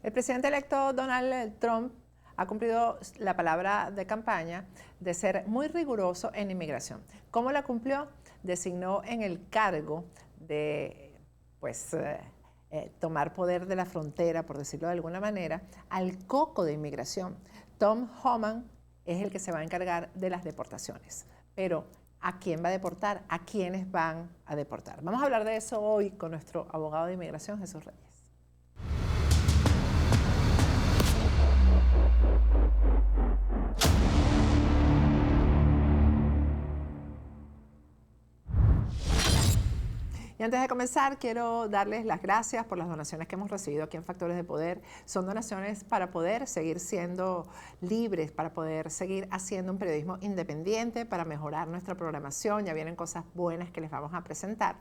El presidente electo Donald Trump ha cumplido la palabra de campaña de ser muy riguroso en inmigración. ¿Cómo la cumplió? Designó en el cargo de tomar poder de la frontera, por decirlo de alguna manera, al coco de inmigración. Tom Homan es el que se va a encargar de las deportaciones. Pero, ¿a quién va a deportar? ¿A quiénes van a deportar? Vamos a hablar de eso hoy con nuestro abogado de inmigración, Jesús Reyes. Y antes de comenzar, quiero darles las gracias por las donaciones que hemos recibido aquí en Factores de Poder. Son donaciones para poder seguir siendo libres, para poder seguir haciendo un periodismo independiente, para mejorar nuestra programación. Ya vienen cosas buenas que les vamos a presentar.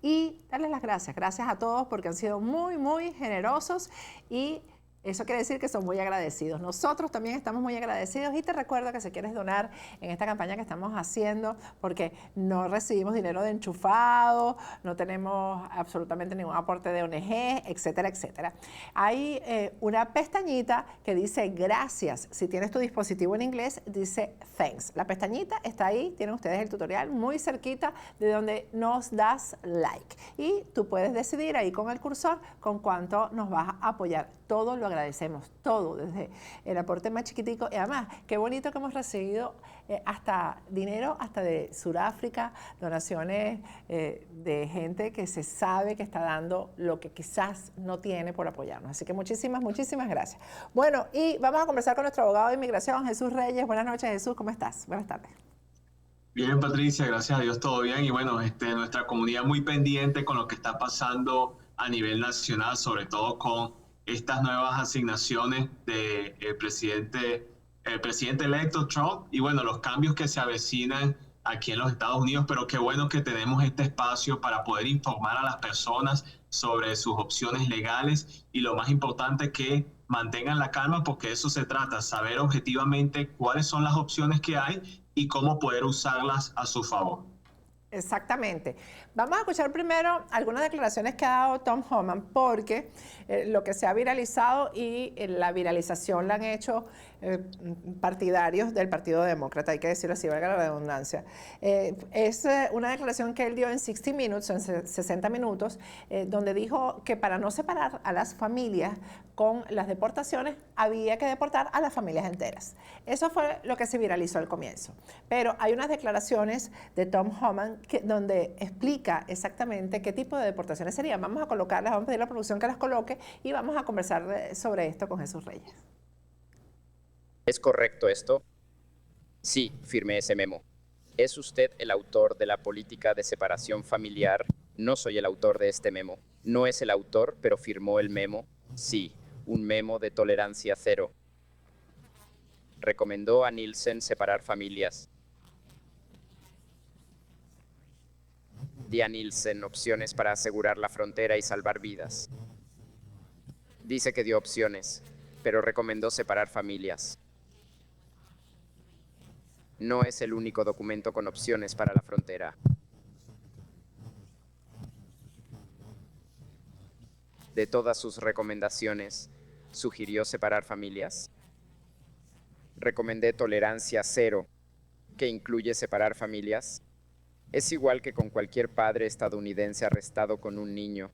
Y darles las gracias. Gracias a todos porque han sido muy, muy generosos y eso quiere decir que son muy agradecidos. Nosotros también estamos muy agradecidos y te recuerdo que si quieres donar en esta campaña que estamos haciendo, porque no recibimos dinero de enchufado, no tenemos absolutamente ningún aporte de ONG, etcétera, etcétera. Hay una pestañita que dice gracias. Si tienes tu dispositivo en inglés, dice thanks. La pestañita está ahí, tienen ustedes el tutorial muy cerquita de donde nos das like. Y tú puedes decidir ahí con el cursor con cuánto nos vas a apoyar. Todo lo agradecemos, todo, desde el aporte más chiquitico. Y además, qué bonito que hemos recibido hasta dinero, hasta de Sudáfrica, donaciones de gente que se sabe que está dando lo que quizás no tiene por apoyarnos. Así que muchísimas, muchísimas gracias. Bueno, y vamos a conversar con nuestro abogado de inmigración, Jesús Reyes. Buenas noches, Jesús, ¿cómo estás? Buenas tardes. Bien, Patricia, gracias a Dios, todo bien. Y bueno, nuestra comunidad muy pendiente con lo que está pasando a nivel nacional, sobre todo con estas nuevas asignaciones del presidente electo Trump y bueno, los cambios que se avecinan aquí en los Estados Unidos, pero qué bueno que tenemos este espacio para poder informar a las personas sobre sus opciones legales y lo más importante que mantengan la calma porque eso se trata, saber objetivamente cuáles son las opciones que hay y cómo poder usarlas a su favor. Exactamente. Vamos a escuchar primero algunas declaraciones que ha dado Tom Homan porque lo que se ha viralizado y la viralización la han hecho partidarios del Partido Demócrata, hay que decirlo así, valga la redundancia. Es una declaración que él dio en 60 Minutes, en 60 minutos, donde dijo que para no separar a las familias con las deportaciones, había que deportar a las familias enteras. Eso fue lo que se viralizó al comienzo. Pero hay unas declaraciones de Tom Homan donde explica exactamente qué tipo de deportaciones serían. Vamos a colocarlas, vamos a pedir a la producción que las coloque y vamos a conversar sobre esto con Jesús Reyes. ¿Es correcto esto? Sí, firmé ese memo. ¿Es usted el autor de la política de separación familiar? No soy el autor de este memo. No es el autor, pero firmó el memo. Sí, un memo de tolerancia cero. Recomendó a Nielsen separar familias. Di a Nielsen opciones para asegurar la frontera y salvar vidas. Dice que dio opciones, pero recomendó separar familias. No es el único documento con opciones para la frontera. De todas sus recomendaciones, ¿sugirió separar familias? Recomendé tolerancia cero, que incluye separar familias. Es igual que con cualquier padre estadounidense arrestado con un niño.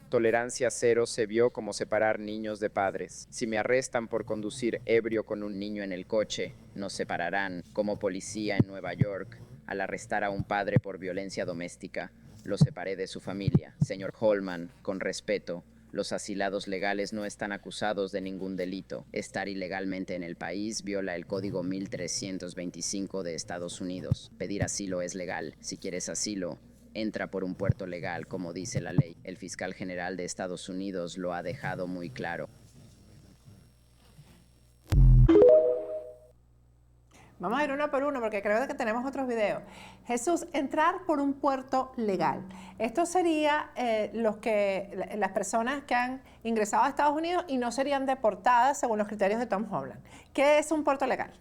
Tolerancia cero se vio como separar niños de padres. Si me arrestan por conducir ebrio con un niño en el coche, nos separarán, como policía en Nueva York. Al arrestar a un padre por violencia doméstica, lo separé de su familia. Señor Holman, con respeto, los asilados legales no están acusados de ningún delito. Estar ilegalmente en el país viola el Código 1325 de Estados Unidos. Pedir asilo es legal. Si quieres asilo, entra por un puerto legal, como dice la ley. El fiscal general de Estados Unidos lo ha dejado muy claro. Vamos a ir uno por uno porque creo que tenemos otros videos. Jesús, entrar por un puerto legal. Esto sería las personas que han ingresado a Estados Unidos y no serían deportadas según los criterios de Tom Holland. ¿Qué es un puerto legal?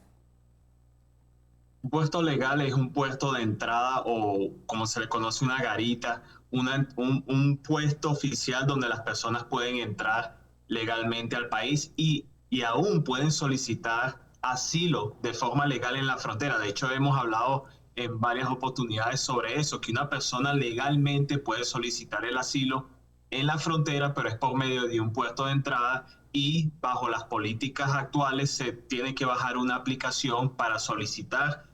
Un puerto legal es un puerto de entrada o como se le conoce una garita un puesto oficial donde las personas pueden entrar legalmente al país y aún pueden solicitar asilo de forma legal en la frontera. De hecho, hemos hablado en varias oportunidades sobre eso, que una persona legalmente puede solicitar el asilo en la frontera, pero es por medio de un puerto de entrada y bajo las políticas actuales se tiene que bajar una aplicación para solicitar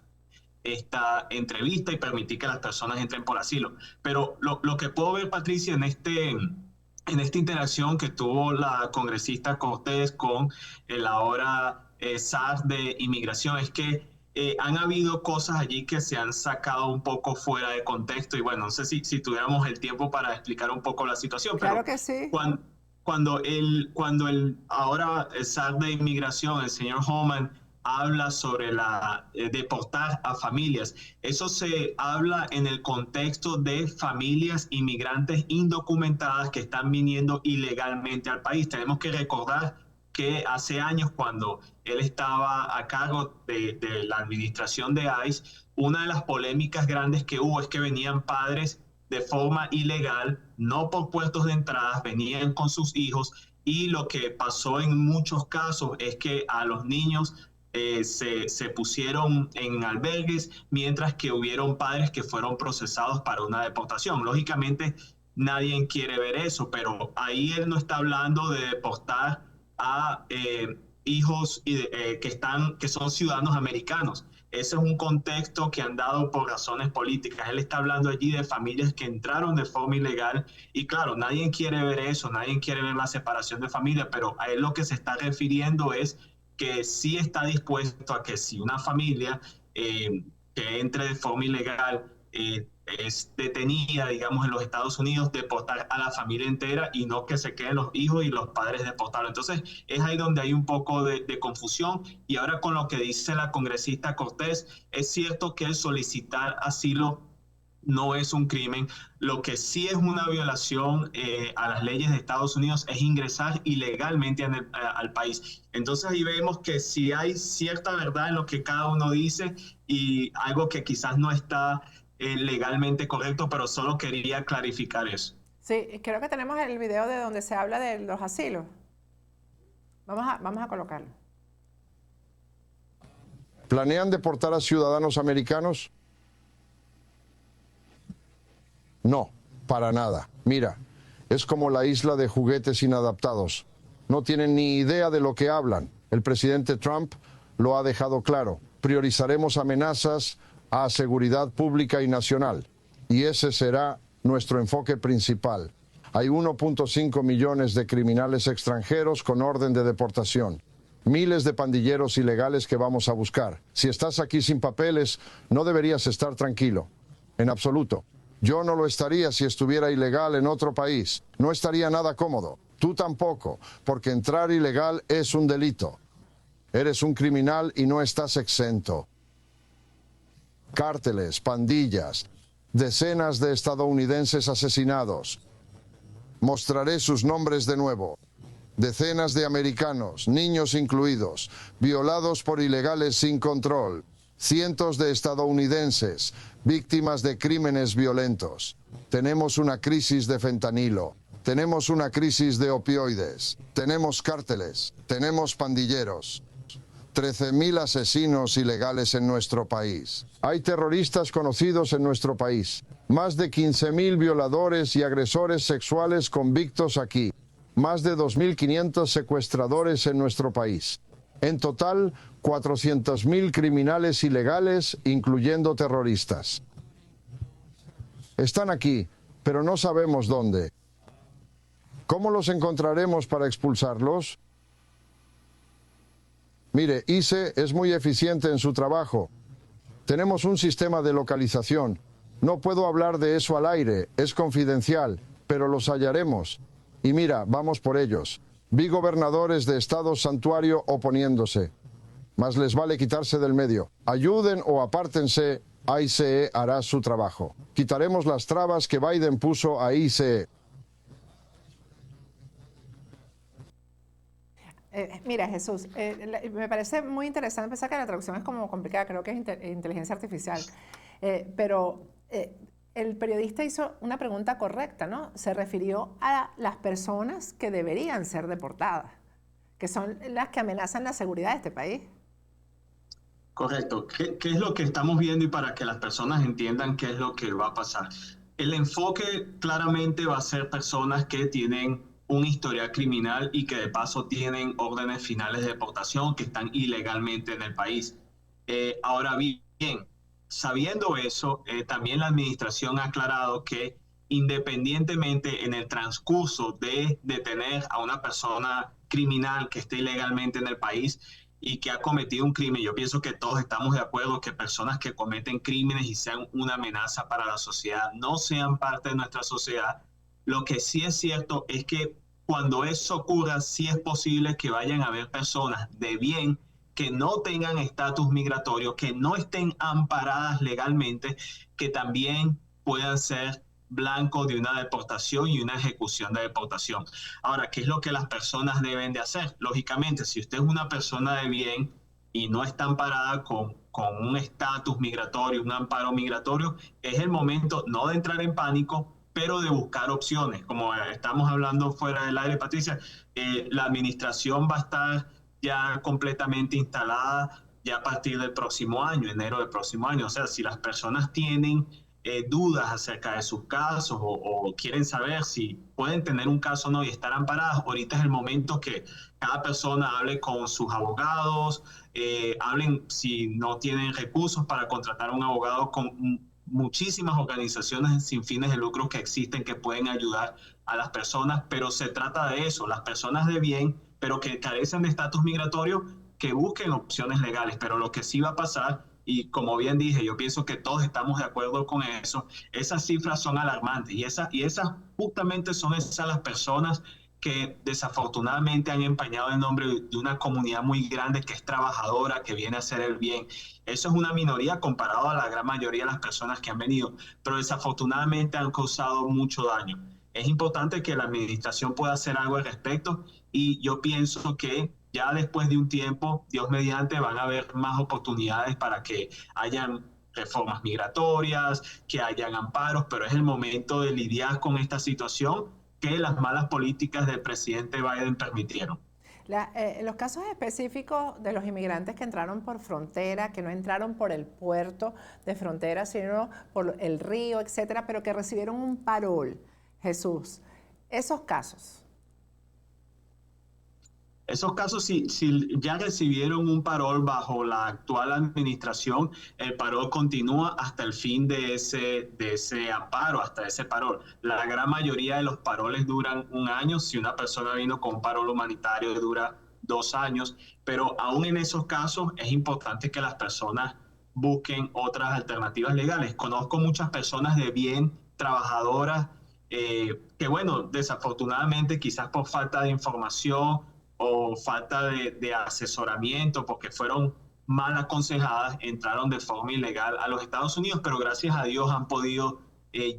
esta entrevista y permitir que las personas entren por asilo. Pero lo que puedo ver, Patricia, en esta interacción que tuvo la congresista Cortés con el ahora SAR de Inmigración es que han habido cosas allí que se han sacado un poco fuera de contexto y bueno, no sé si tuviéramos el tiempo para explicar un poco la situación, Claro pero que sí. cuando el ahora el SAR de Inmigración, el señor Homan, habla sobre deportar a familias. Eso se habla en el contexto de familias inmigrantes indocumentadas que están viniendo ilegalmente al país. Tenemos que recordar que hace años, cuando él estaba a cargo de la administración de ICE, una de las polémicas grandes que hubo es que venían padres de forma ilegal, no por puestos de entrada, venían con sus hijos y lo que pasó en muchos casos es que a los niños se pusieron en albergues, mientras que hubieron padres que fueron procesados para una deportación. Lógicamente, nadie quiere ver eso, pero ahí él no está hablando de deportar a hijos que son ciudadanos americanos. Ese es un contexto que han dado por razones políticas. Él está hablando allí de familias que entraron de forma ilegal y claro, nadie quiere ver eso, nadie quiere ver la separación de familia, pero a él lo que se está refiriendo es que sí está dispuesto a que si una familia que entre de forma ilegal es detenida, digamos, en los Estados Unidos, deportar a la familia entera y no que se queden los hijos y los padres deportados. Entonces, es ahí donde hay un poco de confusión. Y ahora con lo que dice la congresista Cortés, es cierto que el solicitar asilo no es un crimen. Lo que sí es una violación a las leyes de Estados Unidos es ingresar ilegalmente al país. Entonces ahí vemos que sí hay cierta verdad en lo que cada uno dice y algo que quizás no está legalmente correcto, pero solo quería clarificar eso. Sí, creo que tenemos el video de donde se habla de los asilos. Vamos a colocarlo. ¿Planean deportar a ciudadanos americanos? No, para nada. Mira, es como la isla de juguetes inadaptados. No tienen ni idea de lo que hablan. El presidente Trump lo ha dejado claro. Priorizaremos amenazas a seguridad pública y nacional. Y ese será nuestro enfoque principal. Hay 1.5 millones de criminales extranjeros con orden de deportación. Miles de pandilleros ilegales que vamos a buscar. Si estás aquí sin papeles, no deberías estar tranquilo. En absoluto. Yo no lo estaría si estuviera ilegal en otro país. No estaría nada cómodo. Tú tampoco, porque entrar ilegal es un delito. Eres un criminal y no estás exento. Cárteles, pandillas, decenas de estadounidenses asesinados. Mostraré sus nombres de nuevo. Decenas de americanos, niños incluidos, violados por ilegales sin control. Cientos de estadounidenses, víctimas de crímenes violentos. Tenemos una crisis de fentanilo. Tenemos una crisis de opioides. Tenemos cárteles. Tenemos pandilleros. 13.000 asesinos ilegales en nuestro país. Hay terroristas conocidos en nuestro país. Más de 15.000 violadores y agresores sexuales convictos aquí. Más de 2.500 secuestradores en nuestro país. En total, 400.000 criminales ilegales, incluyendo terroristas. Están aquí, pero no sabemos dónde. ¿Cómo los encontraremos para expulsarlos? Mire, ICE es muy eficiente en su trabajo. Tenemos un sistema de localización. No puedo hablar de eso al aire, es confidencial, pero los hallaremos. Y mira, vamos por ellos. Vi gobernadores de estados santuario oponiéndose. Más les vale quitarse del medio. Ayuden o apártense, ICE hará su trabajo. Quitaremos las trabas que Biden puso a ICE. Mira, Jesús, me parece muy interesante pensar que la traducción es como complicada, creo que es inteligencia artificial, pero el periodista hizo una pregunta correcta, ¿no? Se refirió a las personas que deberían ser deportadas, que son las que amenazan la seguridad de este país. Correcto. ¿Qué es lo que estamos viendo y para que las personas entiendan qué es lo que va a pasar? El enfoque claramente va a ser personas que tienen un historial criminal y que de paso tienen órdenes finales de deportación, que están ilegalmente en el país. Ahora bien, sabiendo eso, también la administración ha aclarado que independientemente en el transcurso de detener a una persona criminal que esté ilegalmente en el país y que ha cometido un crimen, yo pienso que todos estamos de acuerdo que personas que cometen crímenes y sean una amenaza para la sociedad no sean parte de nuestra sociedad. Lo que sí es cierto es que cuando eso ocurra, sí es posible que vayan a haber personas de bien que no tengan estatus migratorio, que no estén amparadas legalmente, que también puedan ser blanco de una deportación y una ejecución de deportación. Ahora, ¿qué es lo que las personas deben de hacer? Lógicamente, si usted es una persona de bien y no está amparada con un estatus migratorio, un amparo migratorio, es el momento no de entrar en pánico, pero de buscar opciones. Como estamos hablando fuera del aire, Patricia, la administración va a estar ya completamente instalada ya a partir del próximo año, enero del próximo año. O sea, si las personas tienen dudas acerca de sus casos o quieren saber si pueden tener un caso o no y estar amparadas, ahorita es el momento que cada persona hable con sus abogados, hablen si no tienen recursos para contratar a un abogado con muchísimas organizaciones sin fines de lucro que existen que pueden ayudar a las personas, pero se trata de eso, las personas de bien, pero que carecen de estatus migratorio, que busquen opciones legales, pero lo que sí va a pasar, y como bien dije, yo pienso que todos estamos de acuerdo con eso, esas cifras son alarmantes y esas justamente son esas las personas que desafortunadamente han empañado el nombre de una comunidad muy grande que es trabajadora, que viene a hacer el bien. Eso es una minoría comparado a la gran mayoría de las personas que han venido, pero desafortunadamente han causado mucho daño. Es importante que la administración pueda hacer algo al respecto y yo pienso que ya después de un tiempo, Dios mediante, van a haber más oportunidades para que hayan reformas migratorias, que hayan amparos, pero es el momento de lidiar con esta situación que las malas políticas del presidente Biden permitieron. Los casos específicos de los inmigrantes que entraron por frontera, que no entraron por el puerto de frontera, sino por el río, etcétera, pero que recibieron un parol, Jesús, esos casos. Esos casos, si ya recibieron un parol bajo la actual administración, el parol continúa hasta el fin de ese amparo, hasta ese parol. La gran mayoría de los paroles duran un año. Si una persona vino con un parol humanitario, dura 2 años. Pero aún en esos casos es importante que las personas busquen otras alternativas legales. Conozco muchas personas de bien, trabajadoras, que bueno, desafortunadamente quizás por falta de información o falta de asesoramiento, porque fueron mal aconsejadas, entraron de forma ilegal a los Estados Unidos, pero gracias a Dios han podido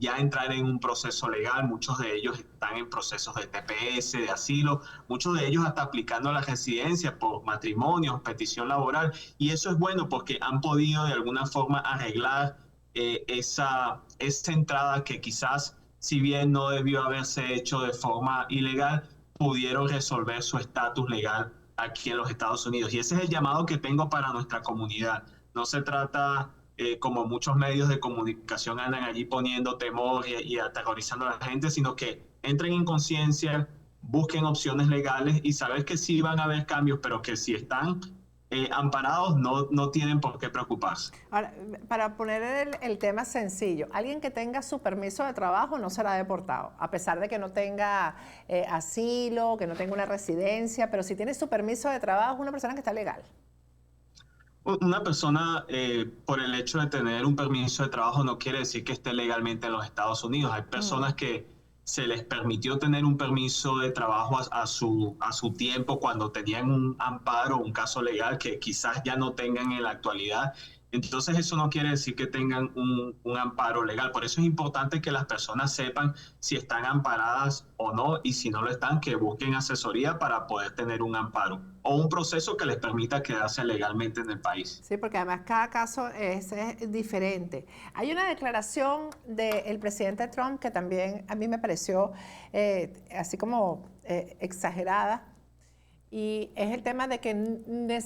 ya entrar en un proceso legal. Muchos de ellos están en procesos de TPS, de asilo, muchos de ellos hasta aplicando la residencia por matrimonio, petición laboral, y eso es bueno porque han podido de alguna forma arreglar esa entrada que quizás, si bien no debió haberse hecho de forma ilegal, pudieron resolver su estatus legal aquí en los Estados Unidos. Y ese es el llamado que tengo para nuestra comunidad. No se trata, como muchos medios de comunicación andan allí poniendo temor y aterrorizando a la gente, sino que entren en conciencia, busquen opciones legales y saber que sí van a haber cambios, pero que si están amparados no tienen por qué preocuparse. Ahora, para poner el tema sencillo, alguien que tenga su permiso de trabajo no será deportado, a pesar de que no tenga asilo, que no tenga una residencia, pero si tiene su permiso de trabajo es una persona que está legal. Una persona, por el hecho de tener un permiso de trabajo, no quiere decir que esté legalmente en los Estados Unidos. Hay personas que se les permitió tener un permiso de trabajo a su tiempo cuando tenían un amparo, un caso legal que quizás ya no tengan en la actualidad. Entonces eso no quiere decir que tengan un amparo legal. Por eso es importante que las personas sepan si están amparadas o no, y si no lo están, que busquen asesoría para poder tener un amparo o un proceso que les permita quedarse legalmente en el país. Sí, porque además cada caso es diferente. Hay una declaración del presidente Trump que también a mí me pareció así como exagerada, y es el tema de que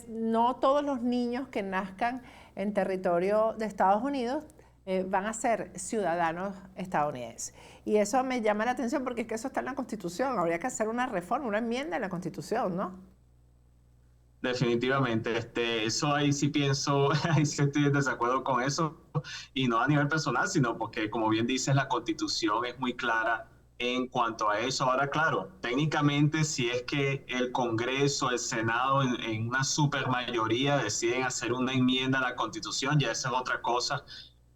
no todos los niños que nazcan en territorio de Estados Unidos van a ser ciudadanos estadounidenses. Y eso me llama la atención porque es que eso está en la Constitución. Habría que hacer una reforma, una enmienda en la Constitución, ¿no? Definitivamente, eso ahí sí pienso, ahí sí estoy en desacuerdo con eso, y no a nivel personal, sino porque, como bien dices, la Constitución es muy clara en cuanto a eso. Ahora, claro, técnicamente, si es que el Congreso, el Senado, en una supermayoría deciden hacer una enmienda a la Constitución, ya esa es otra cosa.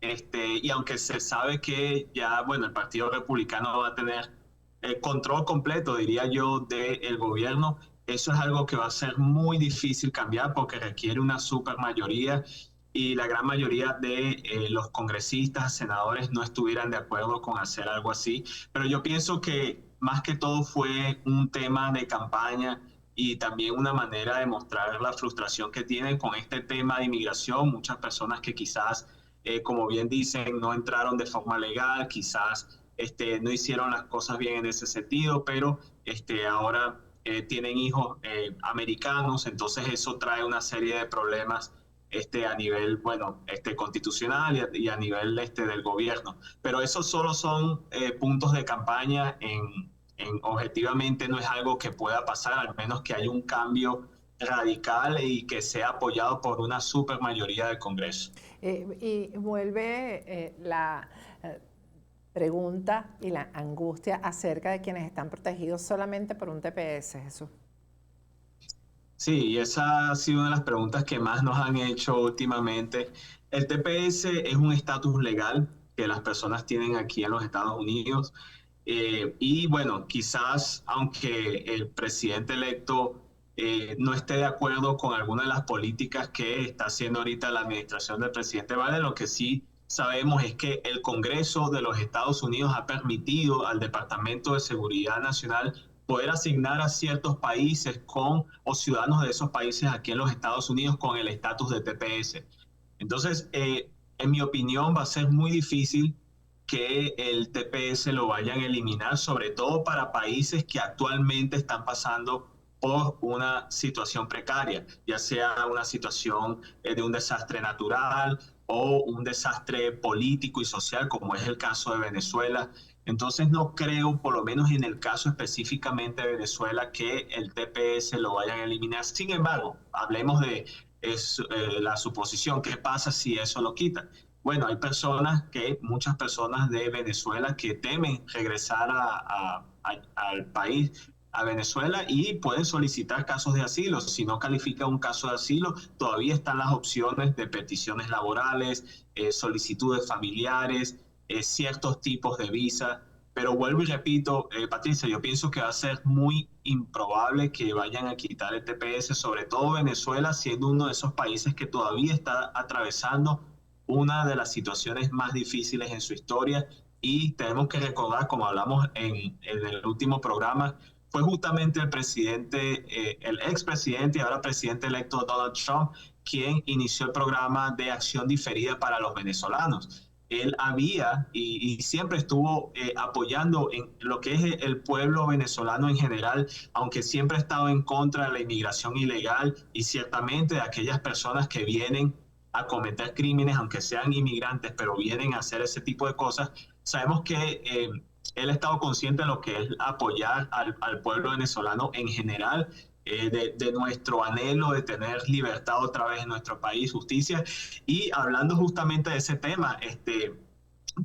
Y aunque se sabe que ya, bueno, el Partido Republicano va a tener el control completo, diría yo, del gobierno, eso es algo que va a ser muy difícil cambiar porque requiere una supermayoría, y la gran mayoría de los congresistas, senadores, no estuvieran de acuerdo con hacer algo así. Pero yo pienso que más que todo fue un tema de campaña y también una manera de mostrar la frustración que tienen con este tema de inmigración. Muchas personas que quizás, como bien dicen, no entraron de forma legal, quizás no hicieron las cosas bien en ese sentido, pero ahora tienen hijos americanos, entonces eso trae una serie de problemas a nivel, bueno, constitucional y a nivel del gobierno. Pero esos solo son puntos de campaña. Objetivamente no es algo que pueda pasar, al menos que haya un cambio radical y que sea apoyado por una supermayoría del Congreso. Y vuelve la pregunta y la angustia acerca de quienes están protegidos solamente por un TPS, Jesús. Sí, y esa ha sido una de las preguntas que más nos han hecho últimamente. El TPS es un estatus legal que las personas tienen aquí en los Estados Unidos. Y bueno, quizás aunque el presidente electo no esté de acuerdo con algunas de las políticas que está haciendo ahorita la administración del presidente Biden, lo que sí sabemos es que el Congreso de los Estados Unidos ha permitido al Departamento de Seguridad Nacional poder asignar a ciertos países o ciudadanos de esos países aquí en los Estados Unidos con el estatus de TPS. Entonces, en mi opinión, va a ser muy difícil que el TPS lo vayan a eliminar, sobre todo para países que actualmente están pasando por una situación precaria, ya sea una situación de un desastre natural o un desastre político y social, como es el caso de Venezuela. Entonces no creo, por lo menos en el caso específicamente de Venezuela, que el TPS lo vayan a eliminar. Sin embargo, hablemos de la suposición, ¿qué pasa si eso lo quitan? Bueno, hay muchas personas de Venezuela que temen regresar al país, a Venezuela, y pueden solicitar casos de asilo. Si no califica un caso de asilo, todavía están las opciones de peticiones laborales, solicitudes familiares, ciertos tipos de visa. Pero vuelvo y repito, Patricia, yo pienso que va a ser muy improbable que vayan a quitar el TPS, sobre todo Venezuela, siendo uno de esos países que todavía está atravesando una de las situaciones más difíciles en su historia. Y tenemos que recordar, como hablamos en el último programa, fue justamente el expresidente y ahora presidente electo Donald Trump quien inició el programa de acción diferida para los venezolanos. Él había y siempre estuvo apoyando en lo que es el pueblo venezolano en general, aunque siempre ha estado en contra de la inmigración ilegal y ciertamente de aquellas personas que vienen a cometer crímenes, aunque sean inmigrantes, pero vienen a hacer ese tipo de cosas. Sabemos que él ha estado consciente de lo que es apoyar al pueblo venezolano en general, de nuestro anhelo de tener libertad otra vez en nuestro país, justicia. Y hablando justamente de ese tema,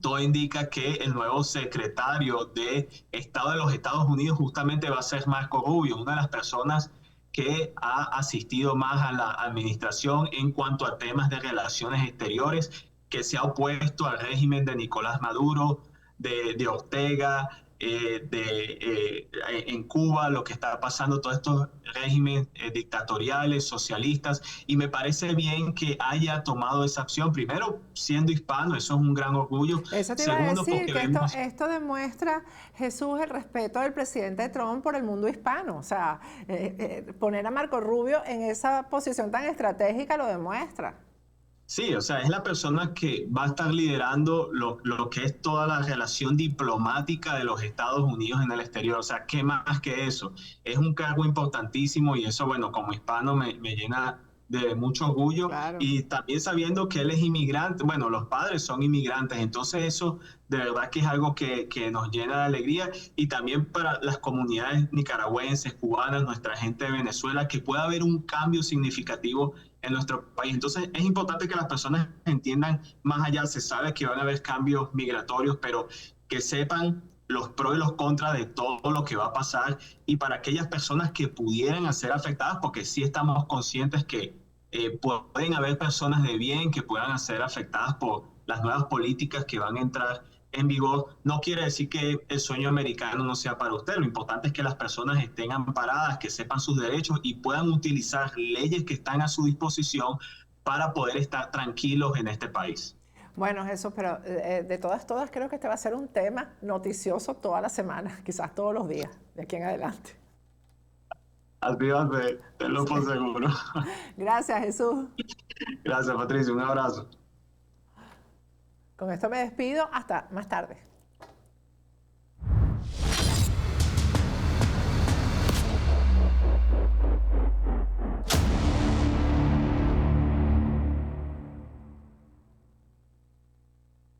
todo indica que el nuevo secretario de Estado de los Estados Unidos justamente va a ser Marco Rubio, una de las personas que ha asistido más a la administración en cuanto a temas de relaciones exteriores, que se ha opuesto al régimen de Nicolás Maduro, de Ortega, en Cuba, lo que está pasando, todos estos regímenes dictatoriales, socialistas, y me parece bien que haya tomado esa acción. Primero, siendo hispano, eso es un gran orgullo. Eso te iba a Segundo, decir, porque que vemos... esto demuestra, Jesús, el respeto del presidente Trump por el mundo hispano. O sea, poner a Marco Rubio en esa posición tan estratégica lo demuestra. Sí, o sea, es la persona que va a estar liderando lo que es toda la relación diplomática de los Estados Unidos en el exterior. O sea, ¿qué más que eso? Es un cargo importantísimo y eso, bueno, como hispano me llena de mucho orgullo. Claro. Y también sabiendo que él es inmigrante, bueno, los padres son inmigrantes, entonces eso de verdad que es algo que nos llena de alegría, y también para las comunidades nicaragüenses, cubanas, nuestra gente de Venezuela, que pueda haber un cambio significativo en nuestro país. Entonces es importante que las personas entiendan más allá. Se sabe que van a haber cambios migratorios, pero que sepan los pros y los contras de todo lo que va a pasar, y para aquellas personas que pudieran ser afectadas, porque sí estamos conscientes que pueden haber personas de bien que puedan ser afectadas por las nuevas políticas que van a entrar en vigor. No quiere decir que el sueño americano no sea para usted. Lo importante es que las personas estén amparadas, que sepan sus derechos y puedan utilizar leyes que están a su disposición para poder estar tranquilos en este país. Bueno, Jesús, pero de todas, creo que este va a ser un tema noticioso toda la semana, quizás todos los días, de aquí en adelante. Así va a ser, tenlo por seguro. Gracias, Jesús. Gracias, Patricia. Un abrazo. Con esto me despido. Hasta más tarde.